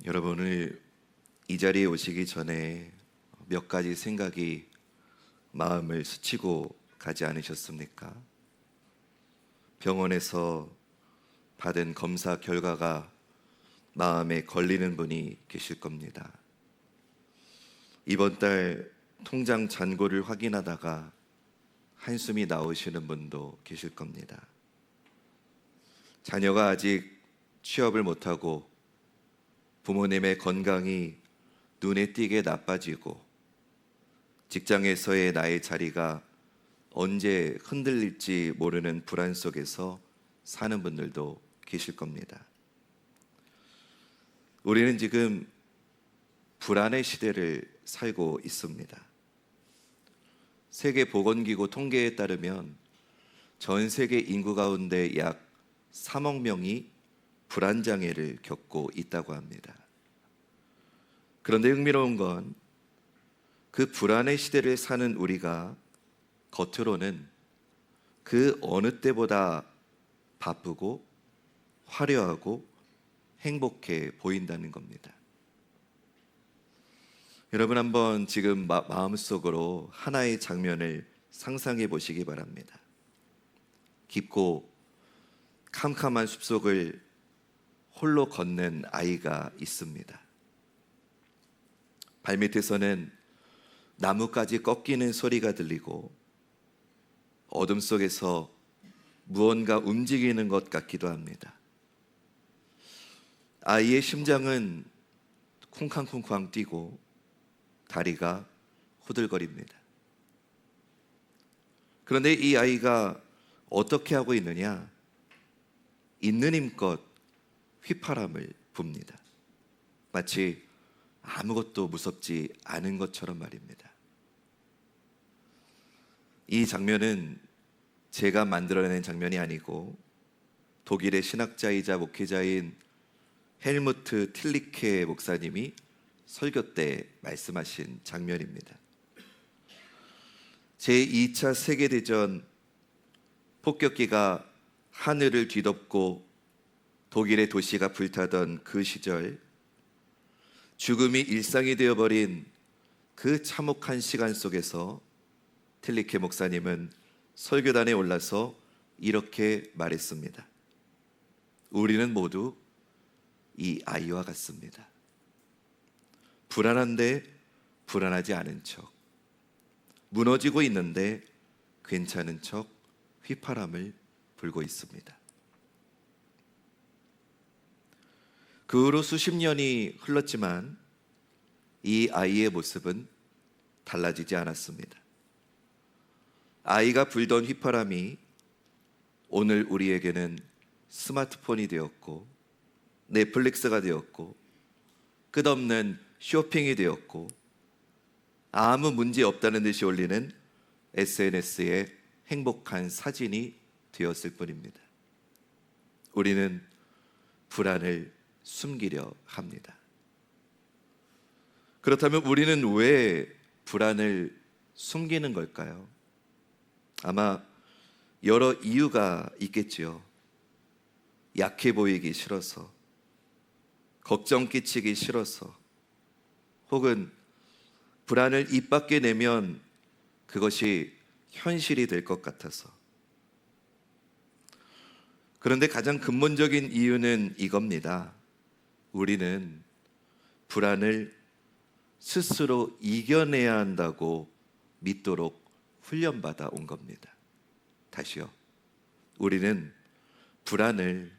여러분을 이 자리에 오시기 전에 몇 가지 생각이 마음을 스치고 가지 않으셨습니까? 병원에서 받은 검사 결과가 마음에 걸리는 분이 계실 겁니다. 이번 달 통장 잔고를 확인하다가 한숨이 나오시는 분도 계실 겁니다. 자녀가 아직 취업을 못하고 부모님의 건강이 눈에 띄게 나빠지고 직장에서의 나의 자리가 언제 흔들릴지 모르는 불안 속에서 사는 분들도 계실 겁니다. 우리는 지금 불안의 시대를 살고 있습니다. 세계보건기구 통계에 따르면 전 세계 인구 가운데 약 3억 명이 불안장애를 겪고 있다고 합니다. 그런데 흥미로운 건 그 불안의 시대를 사는 우리가 겉으로는 그 어느 때보다 바쁘고 화려하고 행복해 보인다는 겁니다. 여러분 한번 지금 마음속으로 하나의 장면을 상상해 보시기 바랍니다. 깊고 캄캄한 숲속을 홀로 걷는 아이가 있습니다. 발밑에서는 나뭇가지 꺾이는 소리가 들리고 어둠 속에서 무언가 움직이는 것 같기도 합니다. 아이의 심장은 쿵쾅쿵쾅 뛰고 다리가 후들거립니다. 그런데 이 아이가 어떻게 하고 있느냐? 있는 힘껏 휘파람을 붑니다. 마치 아무것도 무섭지 않은 것처럼 말입니다. 이 장면은 제가 만들어낸 장면이 아니고 독일의 신학자이자 목회자인 헬무트 틸리케 목사님이 설교 때 말씀하신 장면입니다. 제2차 세계대전 폭격기가 하늘을 뒤덮고 독일의 도시가 불타던 그 시절, 죽음이 일상이 되어버린 그 참혹한 시간 속에서 틸리케 목사님은 설교단에 올라서 이렇게 말했습니다. 우리는 모두 이 아이와 같습니다. 불안한데 불안하지 않은 척, 무너지고 있는데 괜찮은 척 휘파람을 불고 있습니다. 그 후로 수십 년이 흘렀지만 이 아이의 모습은 달라지지 않았습니다. 아이가 불던 휘파람이 오늘 우리에게는 스마트폰이 되었고 넷플릭스가 되었고 끝없는 쇼핑이 되었고 아무 문제 없다는 듯이 올리는 SNS의 행복한 사진이 되었을 뿐입니다. 우리는 불안을 숨기려 합니다. 그렇다면 우리는 왜 불안을 숨기는 걸까요? 아마 여러 이유가 있겠지요. 약해 보이기 싫어서, 걱정 끼치기 싫어서, 혹은 불안을 입 밖에 내면 그것이 현실이 될 것 같아서. 그런데 가장 근본적인 이유는 이겁니다. 우리는 불안을 스스로 이겨내야 한다고 믿도록 훈련받아 온 겁니다. 다시요. 우리는 불안을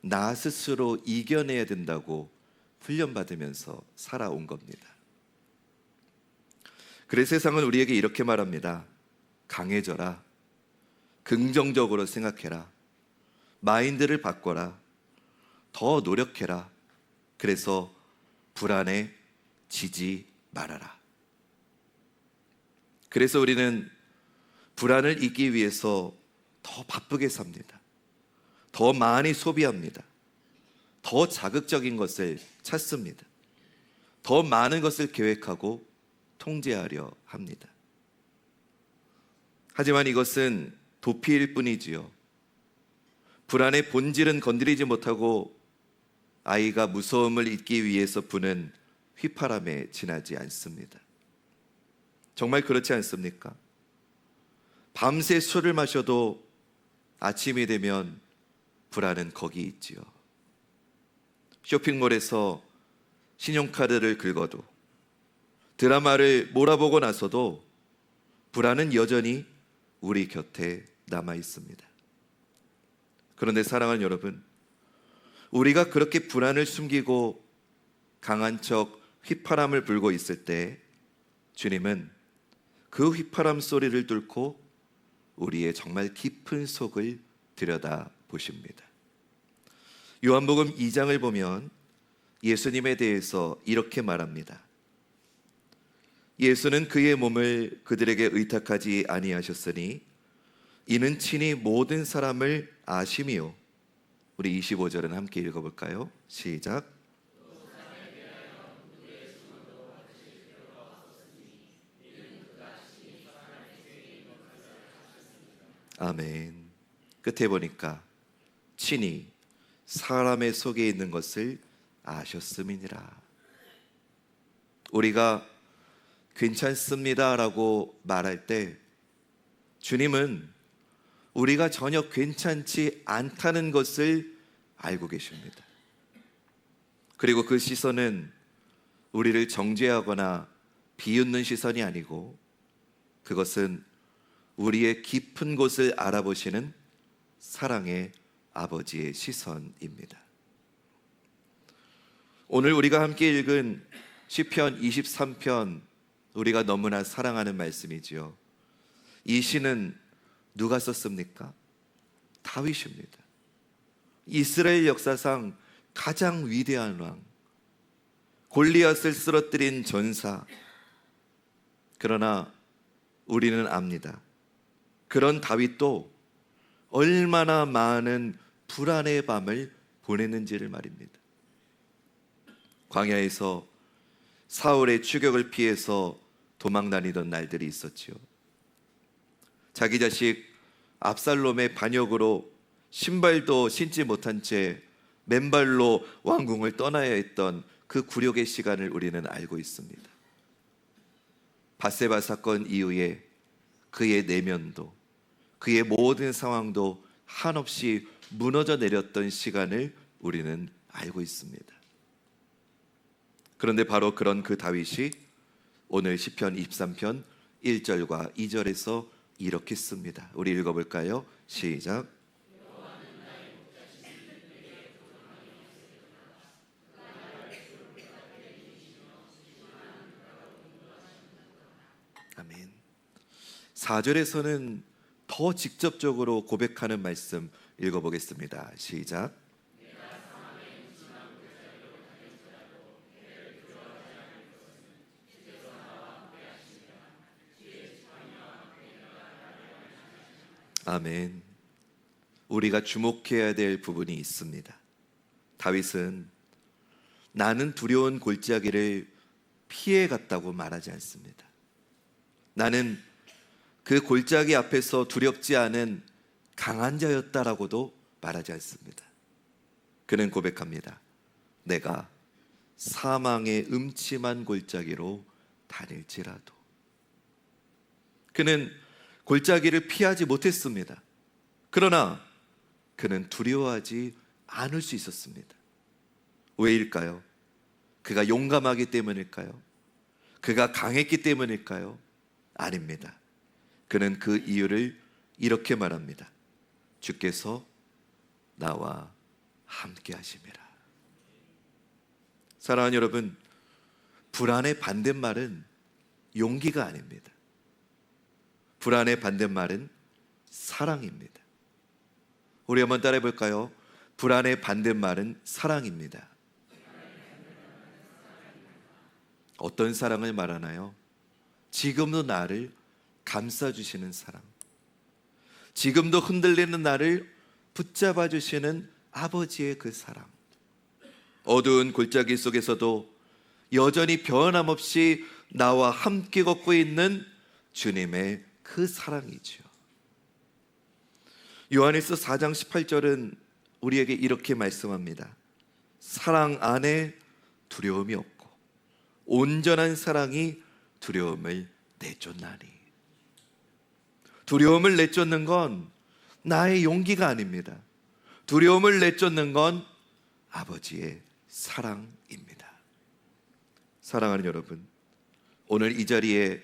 나 스스로 이겨내야 된다고 훈련받으면서 살아온 겁니다. 그래서 세상은 우리에게 이렇게 말합니다. 강해져라. 긍정적으로 생각해라. 마인드를 바꿔라. 더 노력해라. 그래서 불안에 지지 말아라. 그래서 우리는 불안을 이기기 위해서 더 바쁘게 삽니다. 더 많이 소비합니다. 더 자극적인 것을 찾습니다. 더 많은 것을 계획하고 통제하려 합니다. 하지만 이것은 도피일 뿐이지요. 불안의 본질은 건드리지 못하고 아이가 무서움을 잊기 위해서 부는 휘파람에 지나지 않습니다. 정말 그렇지 않습니까? 밤새 술을 마셔도 아침이 되면 불안은 거기 있지요. 쇼핑몰에서 신용카드를 긁어도, 드라마를 몰아보고 나서도 불안은 여전히 우리 곁에 남아 있습니다. 그런데 사랑하는 여러분, 우리가 그렇게 불안을 숨기고 강한 척 휘파람을 불고 있을 때 주님은 그 휘파람 소리를 뚫고 우리의 정말 깊은 속을 들여다 보십니다. 요한복음 2장을 보면 예수님에 대해서 이렇게 말합니다. 예수는 그의 몸을 그들에게 의탁하지 아니하셨으니 이는 친히 모든 사람을 아심이요. 우리 25절은 함께 읽어볼까요? 시작. 아멘. 끝에 보니까 친히 사람의 속에 있는 것을 아셨음이니라. 우리가 괜찮습니다 라고 말할 때 주님은 우리가 전혀 괜찮지 않다는 것을 알고 계십니다. 그리고 그 시선은 우리를 정죄하거나 비웃는 시선이 아니고 그것은 우리의 깊은 곳을 알아보시는 사랑의 아버지의 시선입니다. 오늘 우리가 함께 읽은 시편 23편, 우리가 너무나 사랑하는 말씀이지요. 이 시는 누가 썼습니까? 다윗입니다. 이스라엘 역사상 가장 위대한 왕, 골리앗을 쓰러뜨린 전사. 그러나 우리는 압니다. 그런 다윗도 얼마나 많은 불안의 밤을 보냈는지를 말입니다. 광야에서 사울의 추격을 피해서 도망 다니던 날들이 있었지요. 자기 자식 압살롬의 반역으로 신발도 신지 못한 채 맨발로 왕궁을 떠나야 했던 그 굴욕의 시간을 우리는 알고 있습니다. 밧세바 사건 이후에 그의 내면도, 그의 모든 상황도 한없이 무너져 내렸던 시간을 우리는 알고 있습니다. 그런데 바로 그런 그 다윗이 오늘 시편 23편 1절과 2절에서 이렇게 씁니다. 우리 읽어볼까요? 시작. 아멘. 4절에서는 더 직접적으로 고백하는 말씀 읽어보겠습니다. 시작. 아멘. 우리가 주목해야 될 부분이 있습니다. 다윗은 나는 두려운 골짜기를 피해 갔다고 말하지 않습니다. 나는 그 골짜기 앞에서 두렵지 않은 강한 자였다라고도 말하지 않습니다. 그는 고백합니다. 내가 사망의 음침한 골짜기로 다닐지라도. 그는 골짜기를 피하지 못했습니다. 그러나 그는 두려워하지 않을 수 있었습니다. 왜일까요? 그가 용감하기 때문일까요? 그가 강했기 때문일까요? 아닙니다. 그는 그 이유를 이렇게 말합니다. 주께서 나와 함께 하심이라. 사랑하는 여러분, 불안의 반대말은 용기가 아닙니다. 불안의 반대말은 사랑입니다. 우리 한번 따라해 볼까요? 불안의 반대말은 사랑입니다. 어떤 사랑을 말하나요? 지금도 나를 감싸주시는 사랑, 지금도 흔들리는 나를 붙잡아 주시는 아버지의 그 사랑, 어두운 골짜기 속에서도 여전히 변함없이 나와 함께 걷고 있는 주님의 그 사랑이죠. 요한일서 4장 18절은 우리에게 이렇게 말씀합니다. 사랑 안에 두려움이 없고 온전한 사랑이 두려움을 내쫓나니. 두려움을 내쫓는 건 나의 용기가 아닙니다. 두려움을 내쫓는 건 아버지의 사랑입니다. 사랑하는 여러분, 오늘 이 자리에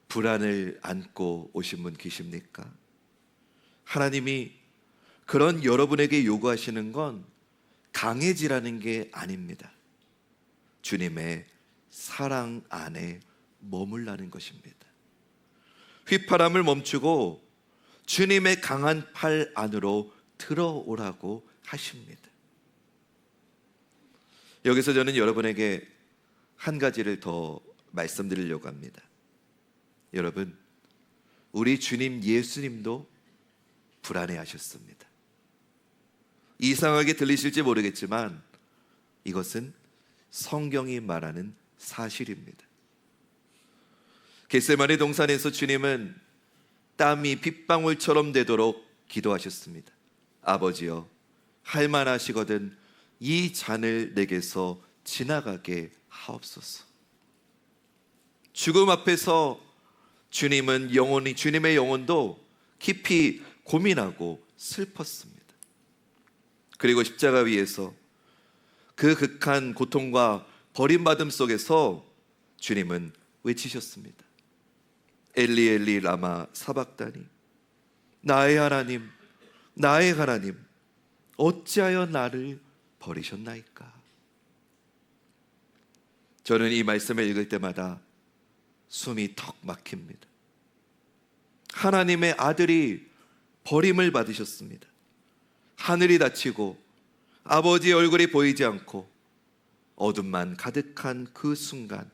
불안을 안고 오신 분 계십니까? 하나님이 그런 여러분에게 요구하시는 건 강해지라는 게 아닙니다. 주님의 사랑 안에 머물라는 것입니다. 휘파람을 멈추고 주님의 강한 팔 안으로 들어오라고 하십니다. 여기서 저는 여러분에게 한 가지를 더 말씀드리려고 합니다. 여러분, 우리 주님 예수님도 불안해하셨습니다. 이상하게 들리실지 모르겠지만 이것은 성경이 말하는 사실입니다. 겟세마네 동산에서 주님은 땀이 빗방울처럼 되도록 기도하셨습니다. 아버지여, 할만하시거든 이 잔을 내게서 지나가게 하옵소서. 죽음 앞에서 주님은 주님의 영혼도 깊이 고민하고 슬펐습니다. 그리고 십자가 위에서 그 극한 고통과 버림받음 속에서 주님은 외치셨습니다. 엘리 엘리 라마 사박다니, 나의 하나님, 나의 하나님, 어찌하여 나를 버리셨나이까. 저는 이 말씀을 읽을 때마다 숨이 턱 막힙니다. 하나님의 아들이 버림을 받으셨습니다. 하늘이 닫히고 아버지의 얼굴이 보이지 않고 어둠만 가득한 그 순간,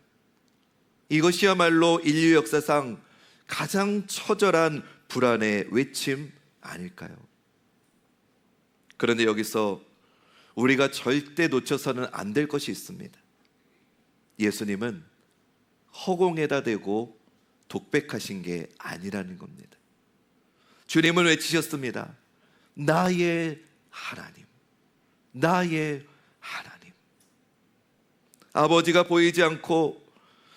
이것이야말로 인류 역사상 가장 처절한 불안의 외침 아닐까요? 그런데 여기서 우리가 절대 놓쳐서는 안 될 것이 있습니다. 예수님은 허공에다 대고 독백하신 게 아니라는 겁니다. 주님은 외치셨습니다. 나의 하나님, 나의 하나님. 아버지가 보이지 않고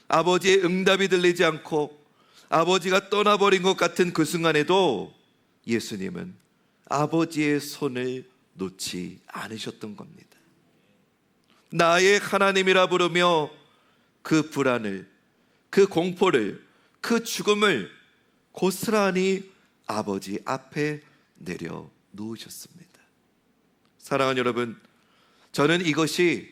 아버지의 응답이 들리지 않고 아버지가 떠나버린 것 같은 그 순간에도 예수님은 아버지의 손을 놓지 않으셨던 겁니다. 나의 하나님이라 부르며 그 불안을, 그 공포를, 그 죽음을 고스란히 아버지 앞에 내려놓으셨습니다. 사랑하는 여러분, 저는 이것이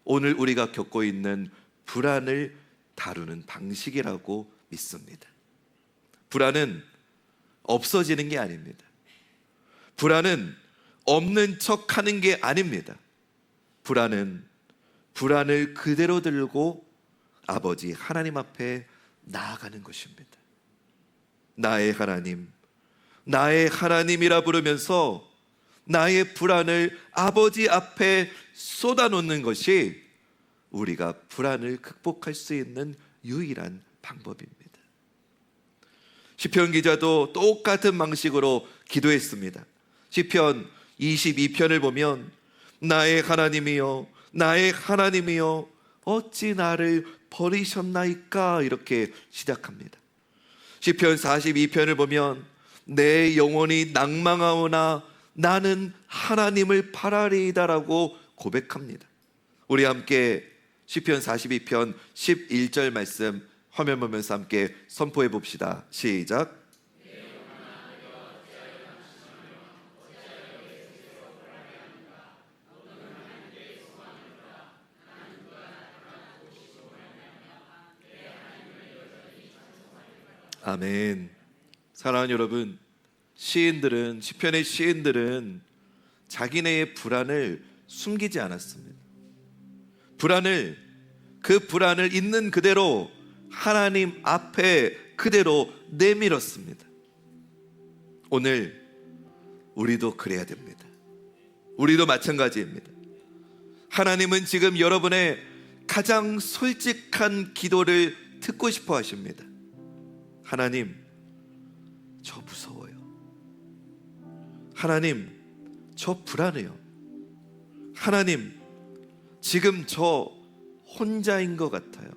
오늘 우리가 겪고 있는 불안을 다루는 방식이라고 믿습니다. 불안은 없어지는 게 아닙니다. 불안은 없는 척하는 게 아닙니다. 불안은 불안을 그대로 들고 아버지 하나님 앞에 나아가는 것입니다. 나의 하나님, 나의 하나님이라 부르면서 나의 불안을 아버지 앞에 쏟아놓는 것이 우리가 불안을 극복할 수 있는 유일한 방법입니다. 시편 기자도 똑같은 방식으로 기도했습니다. 시편 22편을 보면 나의 하나님이여, 나의 하나님이여, 어찌 나를 버리셨나이까, 이렇게 시작합니다. 시편 42편을 보면 내 영혼이 낭망하오나 나는 하나님을 바라리이다라고 고백합니다. 우리 함께 시편 42편 11절 말씀 화면 보면서 함께 선포해 봅시다. 시작. 아멘. 사랑하는 여러분, 시편의 시인들은 자기네의 불안을 숨기지 않았습니다. 그 불안을 있는 그대로 하나님 앞에 그대로 내밀었습니다. 오늘 우리도 그래야 됩니다. 우리도 마찬가지입니다. 하나님은 지금 여러분의 가장 솔직한 기도를 듣고 싶어 하십니다. 하나님, 저 무서워요. 하나님, 저 불안해요. 하나님, 지금 저 혼자인 것 같아요.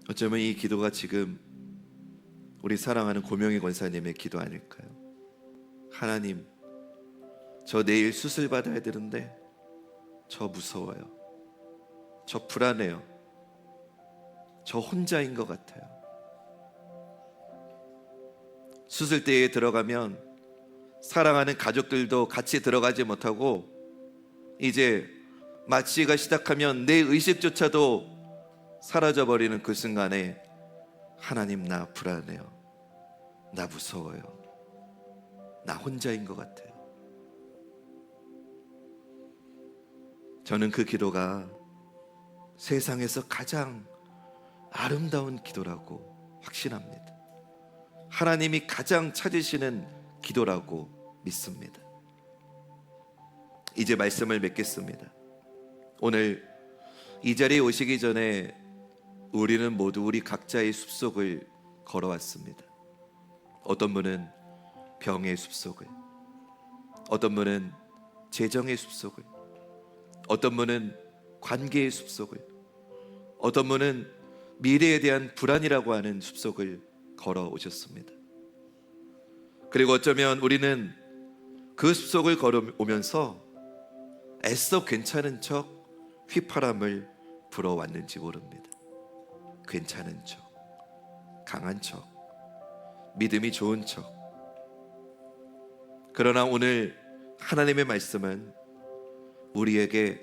어쩌면 이 기도가 지금 우리 사랑하는 고명희 권사님의 기도 아닐까요? 하나님, 저 내일 수술 받아야 되는데 저 무서워요. 저 불안해요. 저 혼자인 것 같아요. 수술대에 들어가면 사랑하는 가족들도 같이 들어가지 못하고 이제 마취가 시작하면 내 의식조차도 사라져버리는 그 순간에 하나님, 나 불안해요. 나 무서워요. 나 혼자인 것 같아요. 저는 그 기도가 세상에서 가장 아름다운 기도라고 확신합니다. 하나님이 가장 찾으시는 기도라고 믿습니다. 이제 말씀을 맺겠습니다. 오늘 이 자리에 오시기 전에 우리는 모두 우리 각자의 숲속을 걸어왔습니다. 어떤 분은 병의 숲속을, 어떤 분은 재정의 숲속을, 어떤 분은 관계의 숲속을, 어떤 분은 미래에 대한 불안이라고 하는 숲속을 걸어오셨습니다. 그리고 어쩌면 우리는 그 숲속을 걸어오면서 애써 괜찮은 척 휘파람을 불어왔는지 모릅니다. 괜찮은 척, 강한 척, 믿음이 좋은 척. 그러나 오늘 하나님의 말씀은 우리에게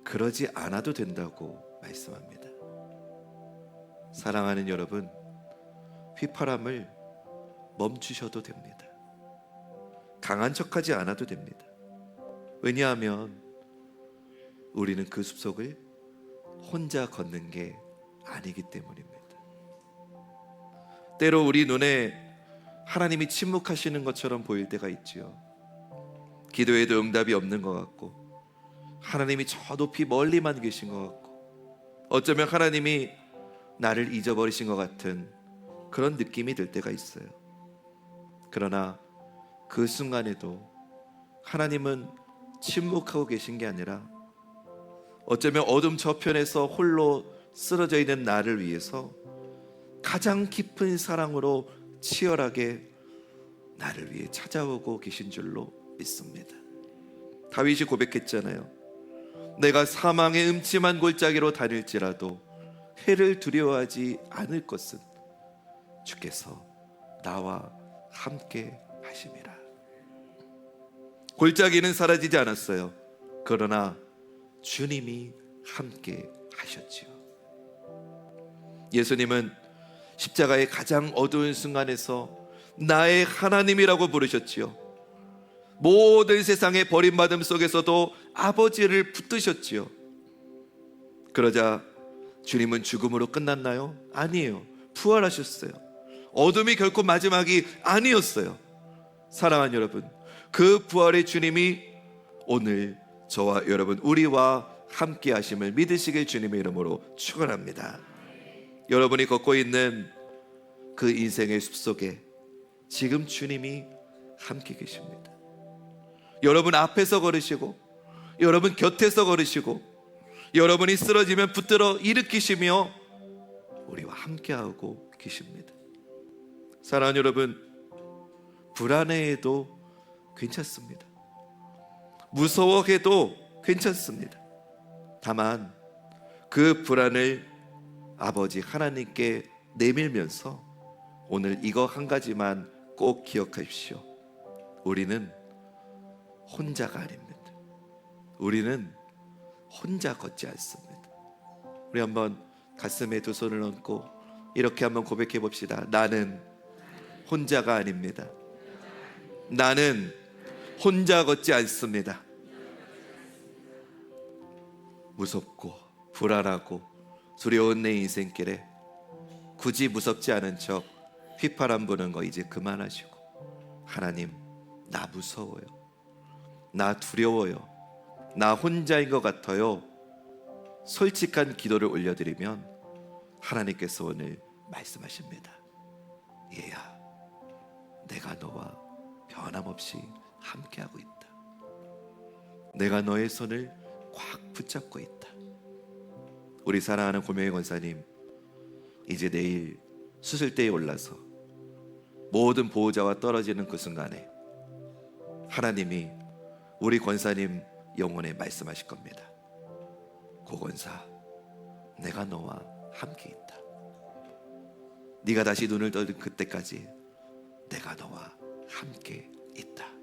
그러지 않아도 된다고 말씀합니다. 사랑하는 여러분, 휘파람을 멈추셔도 됩니다. 강한 척하지 않아도 됩니다. 왜냐하면 우리는 그 숲속을 혼자 걷는 게 아니기 때문입니다. 때로 우리 눈에 하나님이 침묵하시는 것처럼 보일 때가 있지요. 기도에도 응답이 없는 것 같고, 하나님이 저 높이 멀리만 계신 것 같고, 어쩌면 하나님이 나를 잊어버리신 것 같은 그런 느낌이 들 때가 있어요. 그러나 그 순간에도 하나님은 침묵하고 계신 게 아니라 어쩌면 어둠 저편에서 홀로 쓰러져 있는 나를 위해서 가장 깊은 사랑으로 치열하게 나를 위해 찾아오고 계신 줄로 믿습니다. 다윗이 고백했잖아요. 내가 사망의 음침한 골짜기로 다닐지라도 해를 두려워하지 않을 것은 주께서 나와 함께 하심이라. 골짜기는 사라지지 않았어요. 그러나 주님이 함께 하셨지요. 예수님은 십자가의 가장 어두운 순간에서 나의 하나님이라고 부르셨지요. 모든 세상의 버림받음 속에서도 아버지를 붙드셨지요. 그러자 주님은 죽음으로 끝났나요? 아니에요. 부활하셨어요. 어둠이 결코 마지막이 아니었어요. 사랑하는 여러분, 그 부활의 주님이 오늘 저와 여러분, 우리와 함께 하심을 믿으시길 주님의 이름으로 축원합니다. 여러분이 걷고 있는 그 인생의 숲속에 지금 주님이 함께 계십니다. 여러분 앞에서 걸으시고, 여러분 곁에서 걸으시고, 여러분이 쓰러지면 붙들어 일으키시며 우리와 함께하고 계십니다. 사랑하는 여러분, 불안해해도 괜찮습니다. 무서워해도 괜찮습니다. 다만 그 불안을 아버지 하나님께 내밀면서 오늘 이거 한 가지만 꼭 기억하십시오. 우리는 혼자가 아닙니다. 우리는 혼자 걷지 않습니다. 우리 한번 가슴에 두 손을 얹고 이렇게 한번 고백해 봅시다. 나는 혼자가 아닙니다. 나는 혼자 걷지 않습니다. 무섭고 불안하고 두려운 내 인생길에 굳이 무섭지 않은 척 휘파람 부는 거 이제 그만하시고, 하나님, 나 무서워요, 나 두려워요, 나 혼자인 것 같아요, 솔직한 기도를 올려드리면 하나님께서 오늘 말씀하십니다. 얘야, 내가 너와 변함없이 함께하고 있다. 내가 너의 손을 꽉 붙잡고 있다. 우리 사랑하는 고명희 권사님, 이제 내일 수술대에 올라서 모든 보호자와 떨어지는 그 순간에 하나님이 우리 권사님 영혼에 말씀하실 겁니다. 고권사, 내가 너와 함께 있다. 네가 다시 눈을 떠는 그때까지 내가 너와 함께 있다.